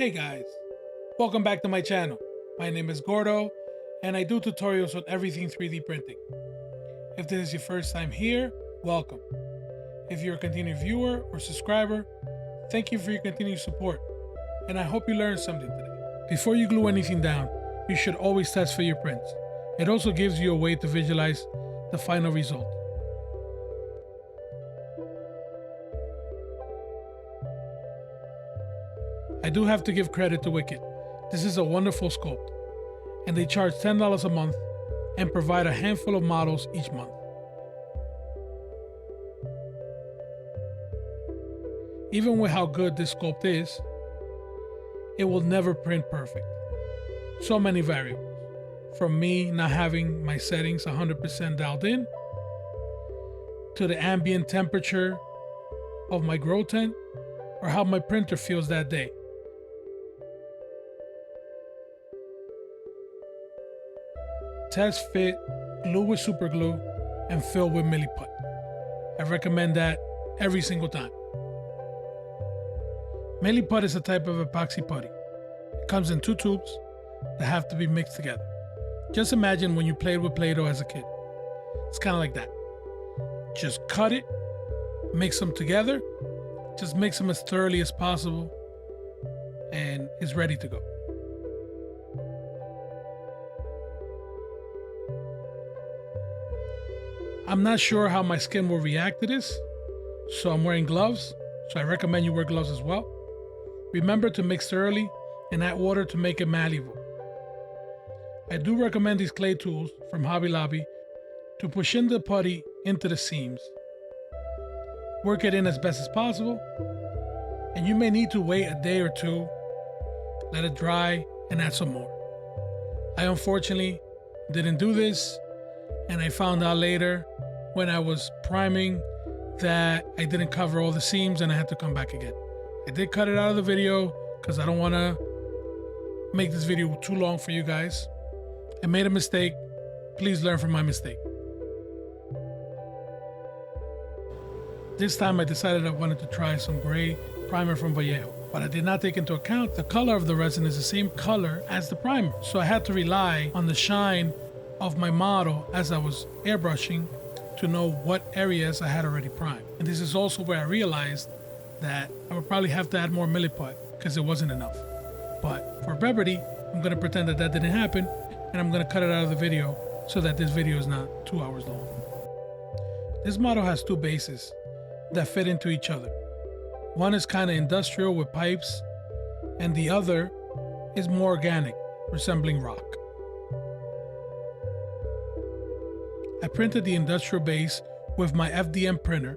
Hey guys, welcome back to my channel. My name is Gordo and I do tutorials on everything 3D printing. If this is your first time here, welcome. If you're a continued viewer or subscriber, thank you for your continued support and I hope you learned something today. Before you glue anything down, you should always test for your prints. It also gives you a way to visualize the final result. I do have to give credit to Wicked. This is a wonderful sculpt, and they charge $10 a month and provide a handful of models each month. Even with how good this sculpt is, it will never print perfect. So many variables, from me not having my settings 100% dialed in, to the ambient temperature of my grow tent, or how my printer feels that day. Test fit, glue with super glue, and fill with Milliput. I recommend that every single time. Milliput is a type of epoxy putty. It comes in two tubes that have to be mixed together. Just imagine when you played with Play-Doh as a kid. It's kind of like that. Just cut it, mix them together, just mix them as thoroughly as possible, and it's ready to go. I'm not sure how my skin will react to this, so I'm wearing gloves, so I recommend you wear gloves as well. Remember to mix thoroughly and add water to make it malleable. I do recommend these clay tools from Hobby Lobby to push in the putty into the seams. Work it in as best as possible, and you may need to wait a day or two, let it dry, and add some more. I unfortunately didn't do this, and I found out later when I was priming that I didn't cover all the seams and I had to come back again. I did cut it out of the video because I don't want to make this video too long for you guys. I made a mistake. Please learn from my mistake. This time I decided I wanted to try some gray primer from Vallejo, but I did not take into account the color of the resin is the same color as the primer. So I had to rely on the shine of my model as I was airbrushing to know what areas I had already primed. And this is also where I realized that I would probably have to add more Milliput because it wasn't enough. But for brevity, I'm going to pretend that that didn't happen and I'm going to cut it out of the video so that this video is not 2 hours long. This model has two bases that fit into each other. One is kind of industrial with pipes and the other is more organic, resembling rock. I printed the industrial base with my FDM printer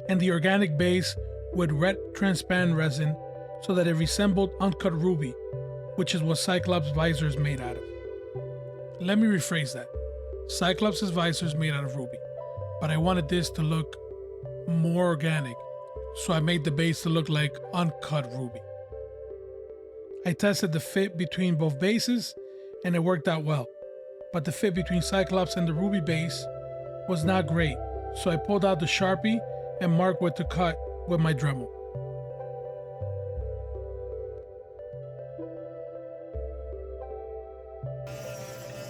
and the organic base with red transparent resin so that it resembled uncut ruby, which is what Cyclops visor is made out of. Let me rephrase that. Cyclops' visor is made out of ruby, but I wanted this to look more organic, so I made the base to look like uncut ruby. I tested the fit between both bases and it worked out well. But the fit between Cyclops and the ruby base was not great, so I pulled out the Sharpie and marked what to cut with my Dremel.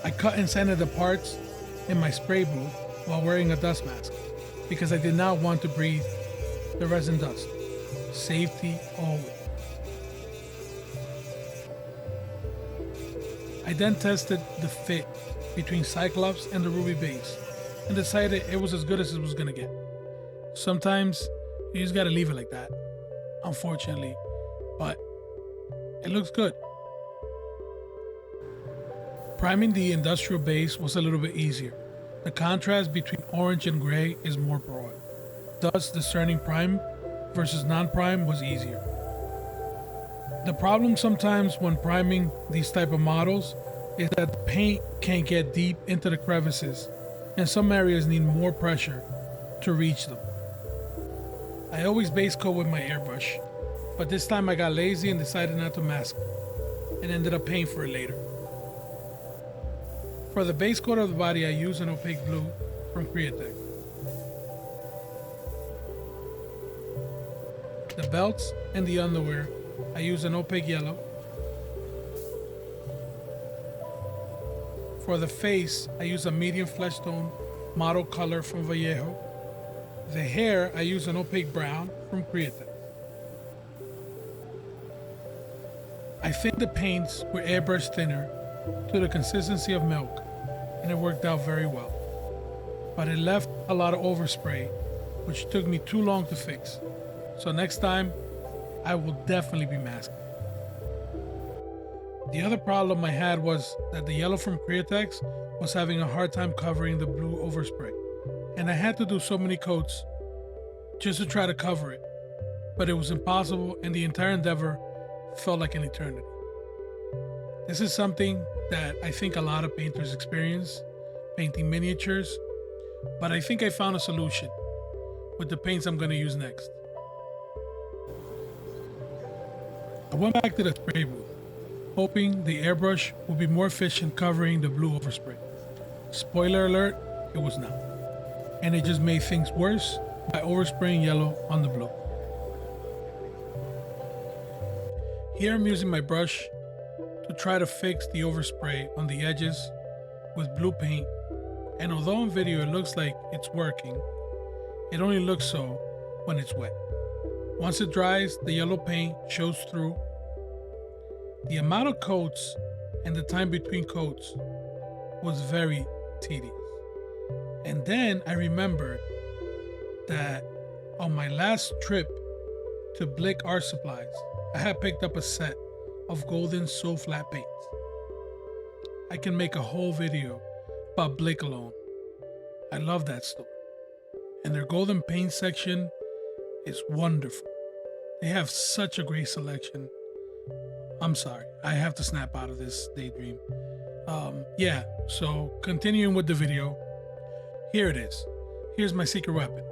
I cut and sanded the parts in my spray booth while wearing a dust mask because I did not want to breathe the resin dust. Safety always. I then tested the fit between Cyclops and the ruby base and decided it was as good as it was gonna get. Sometimes you just gotta leave it like that, unfortunately, but it looks good. Priming the industrial base was a little bit easier. The contrast between orange and gray is more broad. Thus, discerning prime versus non-prime was easier. The problem sometimes when priming these type of models is that the paint can't get deep into the crevices and some areas need more pressure to reach them. I always base coat with my airbrush, but this time I got lazy and decided not to mask it and ended up paying for it later. For the base coat of the body I use an opaque blue from Createch. The belts and the underwear I use an opaque yellow For the face, I use a medium flesh tone model color from Vallejo. The hair, I use an opaque brown from Createx. I thinned the paints with airbrush thinner to the consistency of milk, and it worked out very well. But it left a lot of overspray, which took me too long to fix. So next time, I will definitely be masking. The other problem I had was that the yellow from Createx was having a hard time covering the blue overspray, and I had to do so many coats just to try to cover it, but it was impossible, and the entire endeavor felt like an eternity. This is something that I think a lot of painters experience, painting miniatures, but I think I found a solution with the paints I'm going to use next. I went back to the spray booth, hoping the airbrush would be more efficient covering the blue overspray. Spoiler alert, it was not. And it just made things worse by overspraying yellow on the blue. Here I'm using my brush to try to fix the overspray on the edges with blue paint, and although on video it looks like it's working, it only looks so when it's wet. Once it dries, the yellow paint shows through. The amount of coats and the time between coats was very tedious. And then I remembered that on my last trip to Blick Art Supplies, I had picked up a set of golden SoFlat paints. I can make a whole video about Blick alone. I love that store. And their golden paint section is wonderful. They have such a great selection. I'm sorry, I have to snap out of this daydream. So continuing with the video, here it is. Here's my secret weapon,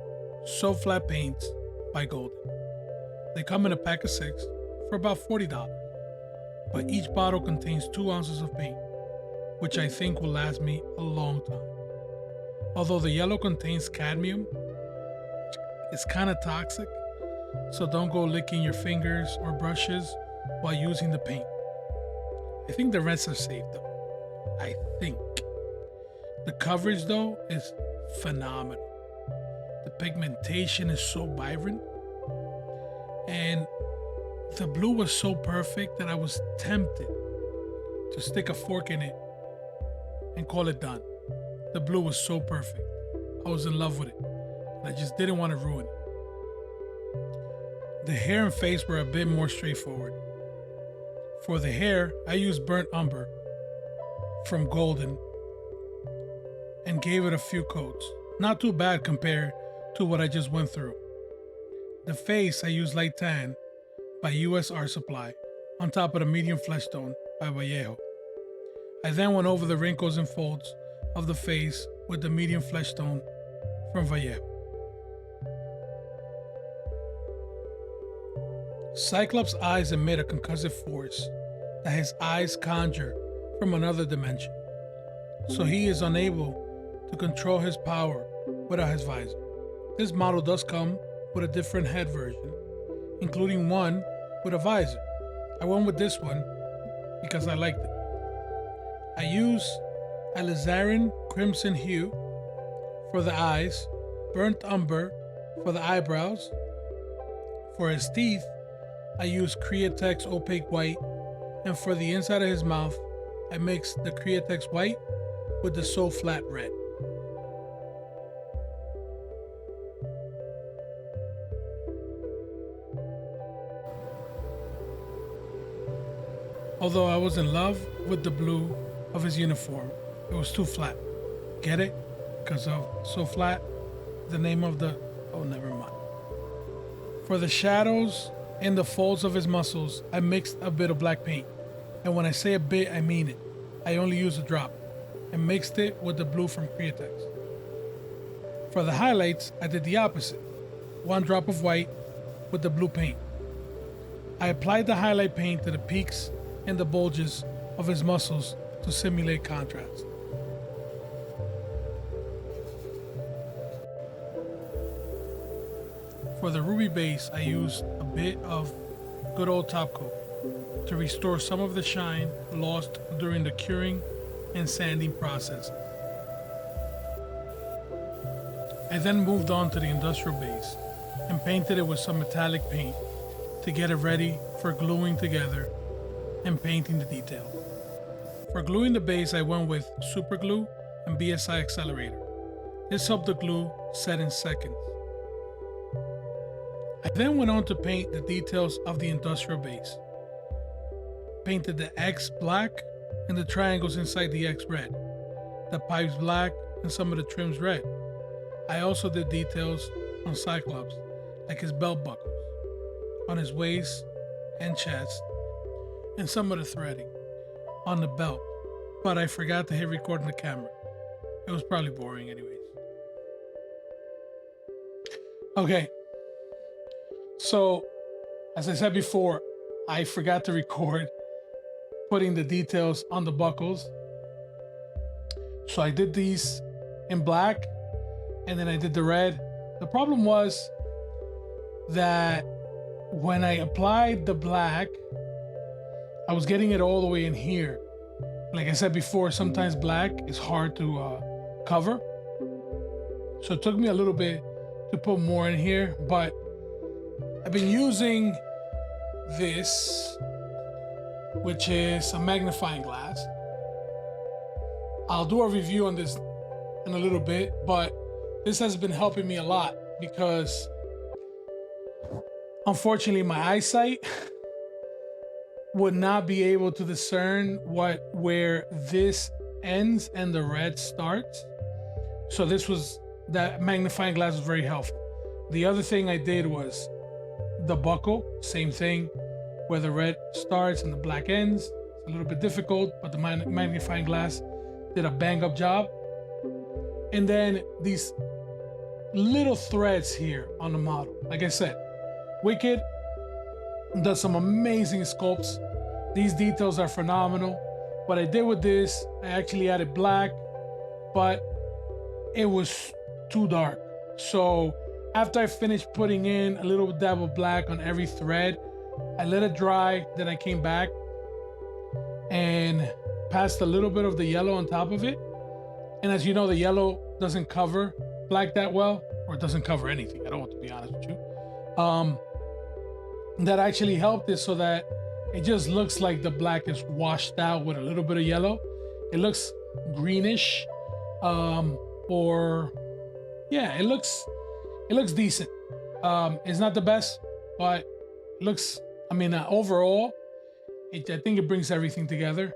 SoFlat paints by Golden. They come in a pack of 6 for about $40, but each bottle contains 2 ounces of paint, which I think will last me a long time. Although the yellow contains cadmium, it's kind of toxic, so don't go licking your fingers or brushes while using the paint. I think the rest are safe though. I think. The coverage though is phenomenal. The pigmentation is so vibrant, and the blue was so perfect that I was tempted to stick a fork in it and call it done. The blue was so perfect. I was in love with it, and I just didn't want to ruin it. The hair and face were a bit more straightforward. For the hair, I used burnt umber from Golden and gave it a few coats. Not too bad compared to what I just went through. The face, I used light tan by US Art Supply on top of the medium flesh tone by Vallejo. I then went over the wrinkles and folds of the face with the medium flesh tone from Vallejo. Cyclops' eyes emit a concussive force that his eyes conjure from another dimension, so he is unable to control his power without his visor. This model does come with a different head version, including one with a visor. I went with this one because I liked it. I use alizarin crimson hue for the eyes, burnt umber for the eyebrows. For his teeth, I use Createx opaque white, and for the inside of his mouth, I mixed the Createx white with the SoFlat red. Although I was in love with the blue of his uniform, it was too flat. Get it? Because of SoFlat, the name of the... oh, never mind. For the shadows and the folds of his muscles, I mixed a bit of black paint. And when I say a bit, I mean it. I only used a drop and mixed it with the blue from Createx. For the highlights, I did the opposite. 1 drop of white with the blue paint. I applied the highlight paint to the peaks and the bulges of his muscles to simulate contrast. For the ruby base, I used a bit of good old top coat to restore some of the shine lost during the curing and sanding processes. I then moved on to the industrial base and painted it with some metallic paint to get it ready for gluing together and painting the detail. For gluing the base, I went with super glue and BSI accelerator. This helped the glue set in seconds. I then went on to paint the details of the industrial base. Painted the X black and the triangles inside the X red, the pipes black and some of the trims red. I also did details on Cyclops, like his belt buckles, on his waist and chest, and some of the threading on the belt, but I forgot to hit record on the camera. It was probably boring anyways. Okay, so as I said before, I forgot to record putting the details on the buckles. So I did these in black and then I did the red. The problem was that when I applied the black, I was getting it all the way in here. Like I said before, sometimes black is hard to cover. So it took me a little bit to put more in here, but I've been using this, which is a magnifying glass. I'll do a review on this in a little bit, but this has been helping me a lot because unfortunately my eyesight would not be able to discern where this ends and the red starts. So that magnifying glass was very helpful. The other thing I did was the buckle, same thing, where the red starts and the black ends. It's a little bit difficult, but the magnifying glass did a bang up job. And then these little threads here on the model. Like I said, Wicked does some amazing sculpts. These details are phenomenal. What I did with this, I actually added black, but it was too dark. So after I finished putting in a little dab of black on every thread, I let it dry, then I came back and passed a little bit of the yellow on top of it. And as you know, the yellow doesn't cover black that well, or it doesn't cover anything at all, to be honest with you. That actually helped it so that it just looks like the black is washed out with a little bit of yellow. It looks greenish, or yeah, it looks decent. It's not the best, but it looks, overall, I think it brings everything together.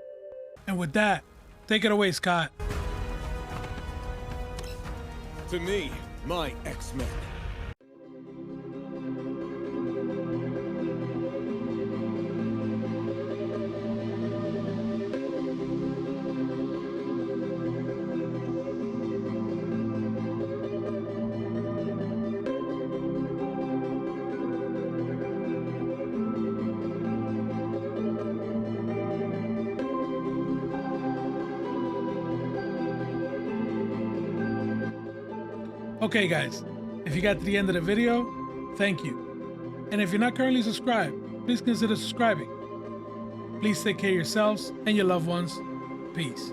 And with that, take it away, Scott. To me, my X-Men. Okay guys, if you got to the end of the video, thank you. And if you're not currently subscribed, please consider subscribing. Please take care of yourselves and your loved ones. Peace.